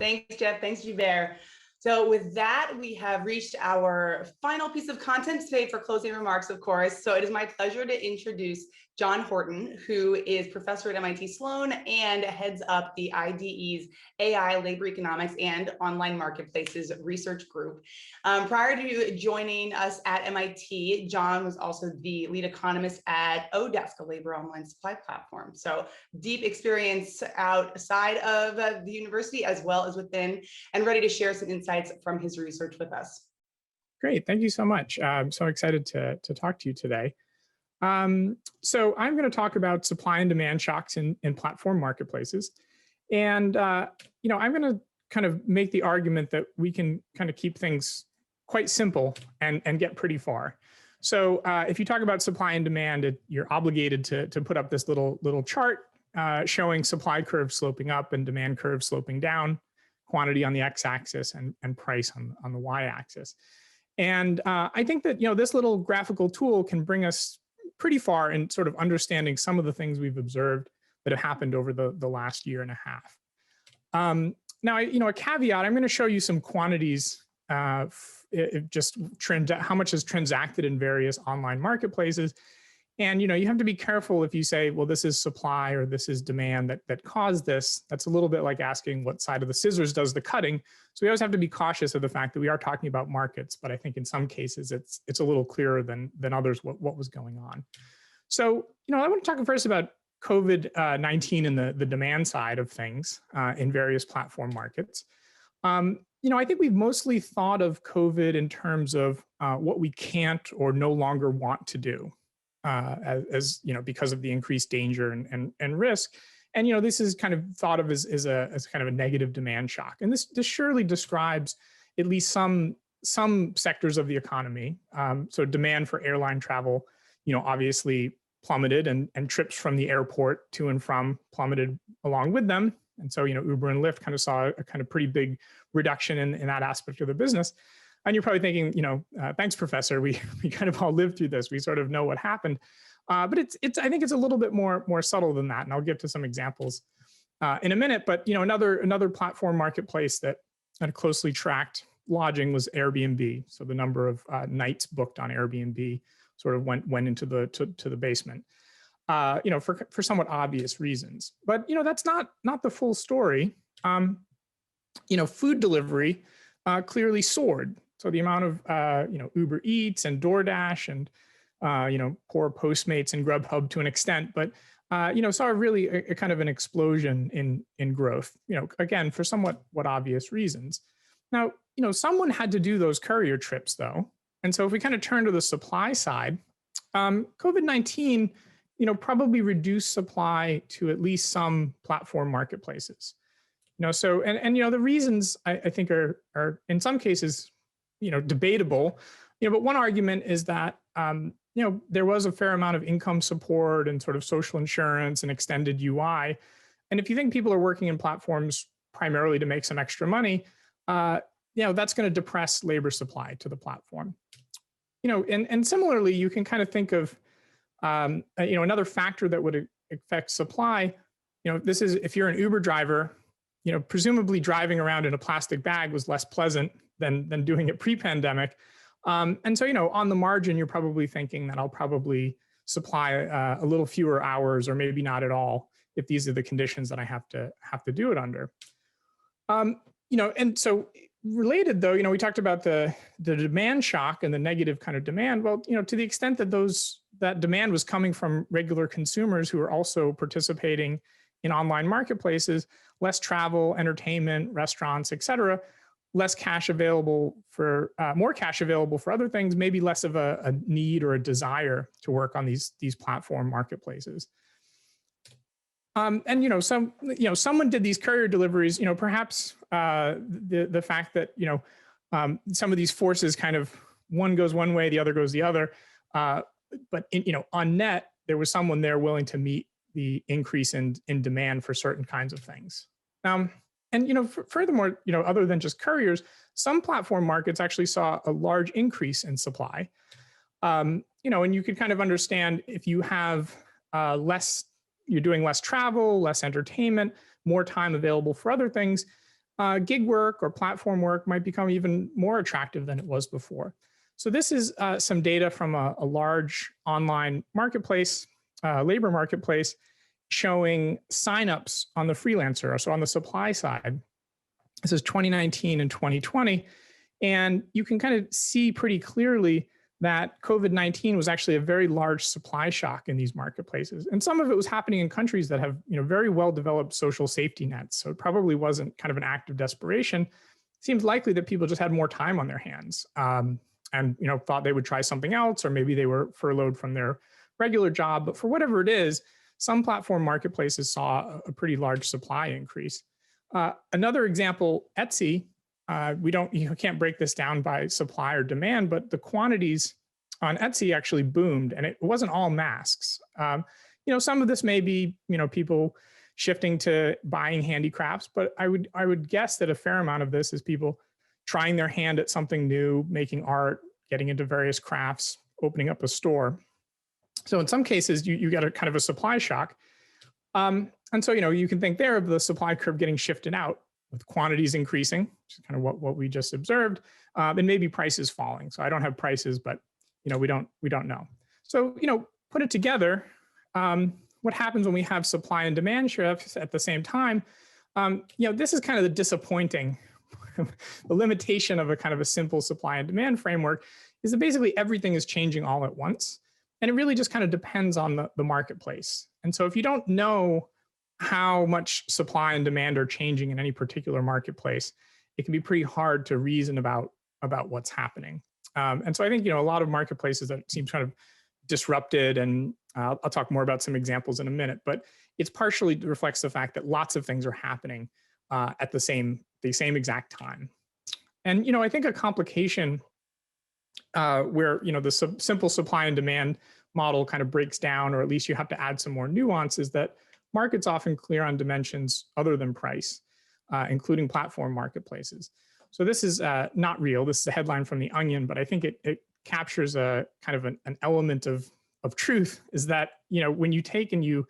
Thanks, Jeff. Thanks, Joubert. So with that, we have reached our final piece of content today for closing remarks, of course. So it is my pleasure to introduce John Horton, who is professor at MIT Sloan and heads up the IDE's AI, Labor Economics, and Online Marketplaces Research Group. Prior to joining us at MIT, John was also the lead economist at Odesk, a labor online supply platform. So deep experience outside of the university as well as within, and ready to share some insights from his research with us. Great, thank you so much. I'm so excited to talk to you today. So I'm going to talk about supply and demand shocks in platform marketplaces. And, I'm going to kind of make the argument that we can kind of keep things quite simple and get pretty far. So if you talk about supply and demand, you're obligated to put up this little chart showing supply curve sloping up and demand curve sloping down, quantity on the x-axis and price on the y-axis. And I think that this little graphical tool can bring us pretty far in sort of understanding some of the things we've observed that have happened over the last year and a half. Now, a caveat, I'm going to show you some quantities, just how much is transacted in various online marketplaces. And you have to be careful if you say, well, this is supply or this is demand that caused this. That's a little bit like asking what side of the scissors does the cutting. So we always have to be cautious of the fact that we are talking about markets, but I think in some cases it's a little clearer than others what was going on. So I want to talk first about COVID-19 and the demand side of things in various platform markets. I think we've mostly thought of COVID in terms of what we can't or no longer want to do. Because of the increased danger and risk. And, this is kind of thought of as kind of a negative demand shock. And this surely describes at least some sectors of the economy. So demand for airline travel, obviously plummeted and trips from the airport to and from plummeted along with them. And so, Uber and Lyft kind of saw a kind of pretty big reduction in that aspect of the business. And you're probably thinking, thanks, Professor. We kind of all lived through this. We sort of know what happened. But I think it's a little bit more subtle than that. And I'll get to some examples in a minute. But another platform marketplace that kind of closely tracked lodging was Airbnb. So the number of nights booked on Airbnb sort of went into the basement. For somewhat obvious reasons. But that's not the full story. Food delivery clearly soared. So the amount of Uber Eats and DoorDash and poor Postmates and Grubhub to an extent, but saw really a kind of an explosion in growth. Again for somewhat obvious reasons. Now someone had to do those courier trips though, and so if we kind of turn to the supply side, COVID-19 probably reduced supply to at least some platform marketplaces. So the reasons I think are in some cases debatable, but one argument is that there was a fair amount of income support and sort of social insurance and extended UI, and if you think people are working in platforms primarily to make some extra money, that's going to depress labor supply to the platform. And similarly, you can kind of think of another factor that would affect supply. This is if you're an Uber driver. Presumably driving around in a plastic bag was less pleasant than doing it pre-pandemic. And so, on the margin, you're probably thinking that I'll probably supply a little fewer hours or maybe not at all if these are the conditions that I have to do it under. And so related though, we talked about the demand shock and the negative kind of demand. Well, to the extent that that demand was coming from regular consumers who are also participating in online marketplaces, less travel, entertainment, restaurants, et cetera, more cash available for other things, maybe less of a need or a desire to work on these platform marketplaces. Someone did these courier deliveries, perhaps the fact that, some of these forces kind of one goes one way, the other goes the other. But on net, there was someone there willing to meet the increase in demand for certain kinds of things. Furthermore, other than just couriers, some platform markets actually saw a large increase in supply. And you could kind of understand if you have you're doing less travel, less entertainment, more time available for other things, gig work or platform work might become even more attractive than it was before. So this is some data from a large online marketplace, labor marketplace, showing signups on the freelancer, so on the supply side. This is 2019 and 2020. And you can kind of see pretty clearly that COVID-19 was actually a very large supply shock in these marketplaces. And some of it was happening in countries that have, very well-developed social safety nets. So it probably wasn't kind of an act of desperation. It seems likely that people just had more time on their hands, and thought they would try something else, or maybe they were furloughed from their regular job. But for whatever it is, some platform marketplaces saw a pretty large supply increase. Another example, Etsy. You can't break this down by supply or demand, but the quantities on Etsy actually boomed, and it wasn't all masks. Some of this may be, people shifting to buying handicrafts, but I would guess that a fair amount of this is people trying their hand at something new, making art, getting into various crafts, opening up a store. So in some cases, you get a kind of a supply shock. And so, you can think there of the supply curve getting shifted out with quantities increasing, which is kind of what we just observed, and maybe prices falling. So I don't have prices, but we don't know. So put it together. What happens when we have supply and demand shifts at the same time? This is kind of the disappointing, the limitation of a kind of a simple supply and demand framework is that basically everything is changing all at once. And it really just kind of depends on the marketplace. And so if you don't know how much supply and demand are changing in any particular marketplace, it can be pretty hard to reason about what's happening. And so I think, a lot of marketplaces that seem kind of disrupted, and I'll talk more about some examples in a minute, but it's partially reflects the fact that lots of things are happening at the same exact time. And, I think a complication where, the simple supply and demand model kind of breaks down, or at least you have to add some more nuance, is that markets often clear on dimensions other than price, including platform marketplaces. So this is not real. This is a headline from The Onion, but I think it captures a kind of an element of truth, is that, when you take and you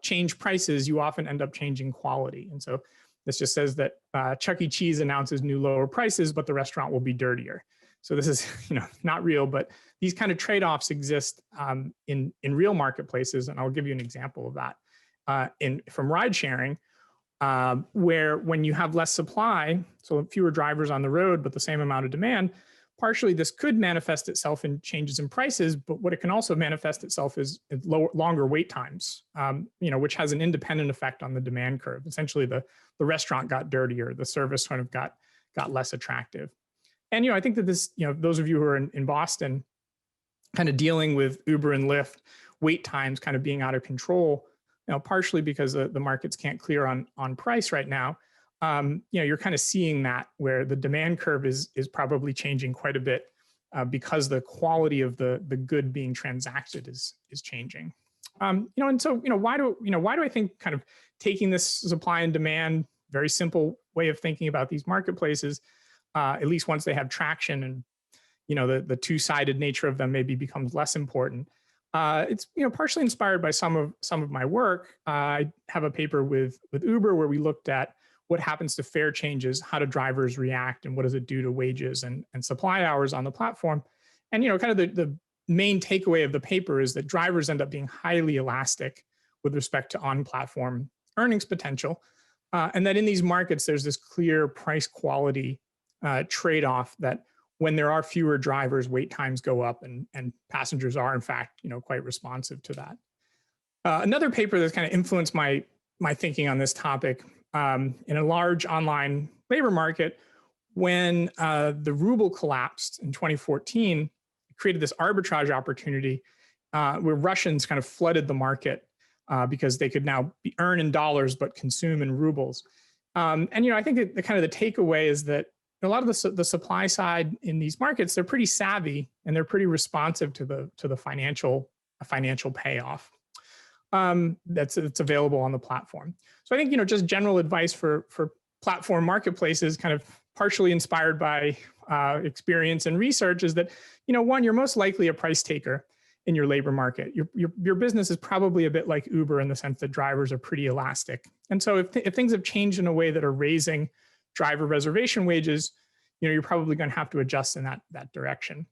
change prices, you often end up changing quality. And so this just says that Chuck E. Cheese announces new lower prices, but the restaurant will be dirtier. So this is, not real, but these kind of trade-offs exist in real marketplaces. And I'll give you an example of that. From ride sharing, where when you have less supply, so fewer drivers on the road, but the same amount of demand, partially this could manifest itself in changes in prices, but what it can also manifest itself is longer wait times, which has an independent effect on the demand curve. Essentially, the restaurant got dirtier, the service kind of got less attractive. And, I think that this, those of you who are in Boston, kind of dealing with Uber and Lyft, wait times kind of being out of control, partially because the markets can't clear on price right now. You're kind of seeing that where the demand curve is probably changing quite a bit because the quality of the good being transacted is changing. And so why do I think kind of taking this supply and demand, very simple way of thinking about these marketplaces, at least once they have traction and the two-sided nature of them maybe becomes less important. It's partially inspired by some of my work. I have a paper with Uber where we looked at what happens to fare changes, how do drivers react, and what does it do to wages and supply hours on the platform. And kind of the main takeaway of the paper is that drivers end up being highly elastic with respect to on-platform earnings potential, and that in these markets there's this clear price quality trade-off that when there are fewer drivers, wait times go up, and passengers are, in fact, quite responsive to that. Another paper that's kind of influenced my thinking on this topic, in a large online labor market, when the ruble collapsed in 2014, it created this arbitrage opportunity where Russians kind of flooded the market because they could now earn in dollars but consume in rubles. And I think the kind of the takeaway is that a lot of the supply side in these markets, they're pretty savvy and they're pretty responsive to the financial payoff that's available on the platform. So I think just general advice for platform marketplaces, kind of partially inspired by experience and research, is that one, you're most likely a price taker in your labor market. Your business is probably a bit like Uber in the sense that drivers are pretty elastic. And so if things have changed in a way that are raising driver reservation wages, you're probably going to have to adjust in that direction.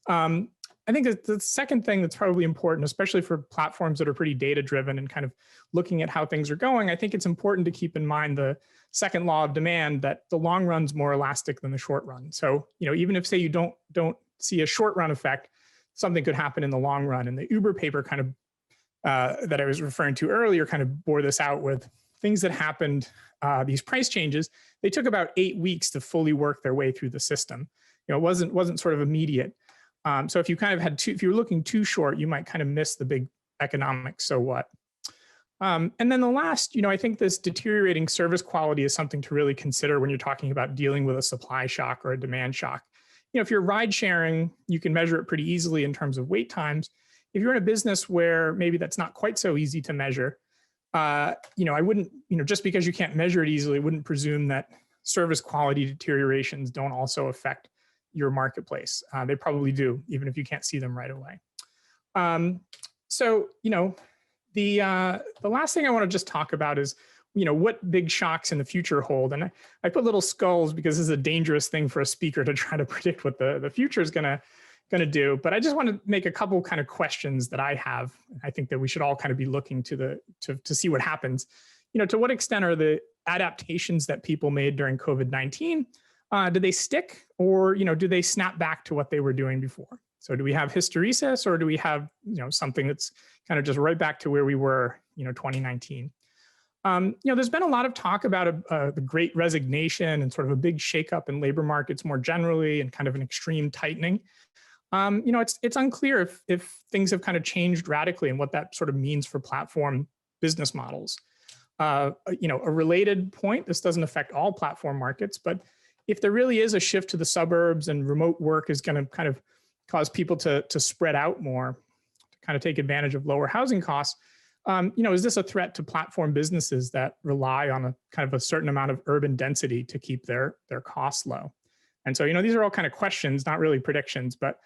I think that the second thing that's probably important, especially for platforms that are pretty data driven and kind of looking at how things are going, I think it's important to keep in mind the second law of demand, that the long run's more elastic than the short run. So, even if, say, you don't see a short run effect, something could happen in the long run. And the Uber paper kind of that I was referring to earlier kind of bore this out with things that happened. These price changes, they took about 8 weeks to fully work their way through the system. It wasn't sort of immediate. So if you kind of if you were looking too short, you might kind of miss the big economic so what. And then the last, I think this deteriorating service quality is something to really consider when you're talking about dealing with a supply shock or a demand shock. If you're ride sharing, you can measure it pretty easily in terms of wait times. If you're in a business where maybe that's not quite so easy to measure, I wouldn't, just because you can't measure it easily, wouldn't presume that service quality deteriorations don't also affect your marketplace. They probably do, even if you can't see them right away. So, the last thing I want to just talk about is, what big shocks in the future hold. And I put little skulls because this is a dangerous thing for a speaker to try to predict what the future is going to do. But I just want to make a couple kind of questions that I have. I think that we should all kind of be looking to see what happens. To what extent are the adaptations that people made during COVID-19, do they stick, or do they snap back to what they were doing before? So do we have hysteresis, or do we have something that's kind of just right back to where we were 2019? There's been a lot of talk about the Great Resignation and sort of a big shakeup in labor markets more generally, and kind of an extreme tightening. It's unclear if things have kind of changed radically and what that sort of means for platform business models. A related point, this doesn't affect all platform markets, but if there really is a shift to the suburbs and remote work is going to kind of cause people to spread out more, to kind of take advantage of lower housing costs, is this a threat to platform businesses that rely on a kind of a certain amount of urban density to keep their costs low? And so, these are all kind of questions, not really predictions, but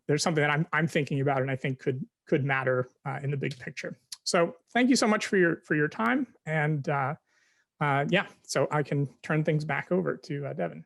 there's something that I'm thinking about and I think could matter in the big picture. So thank you so much for your time. And yeah, so I can turn things back over to Devin.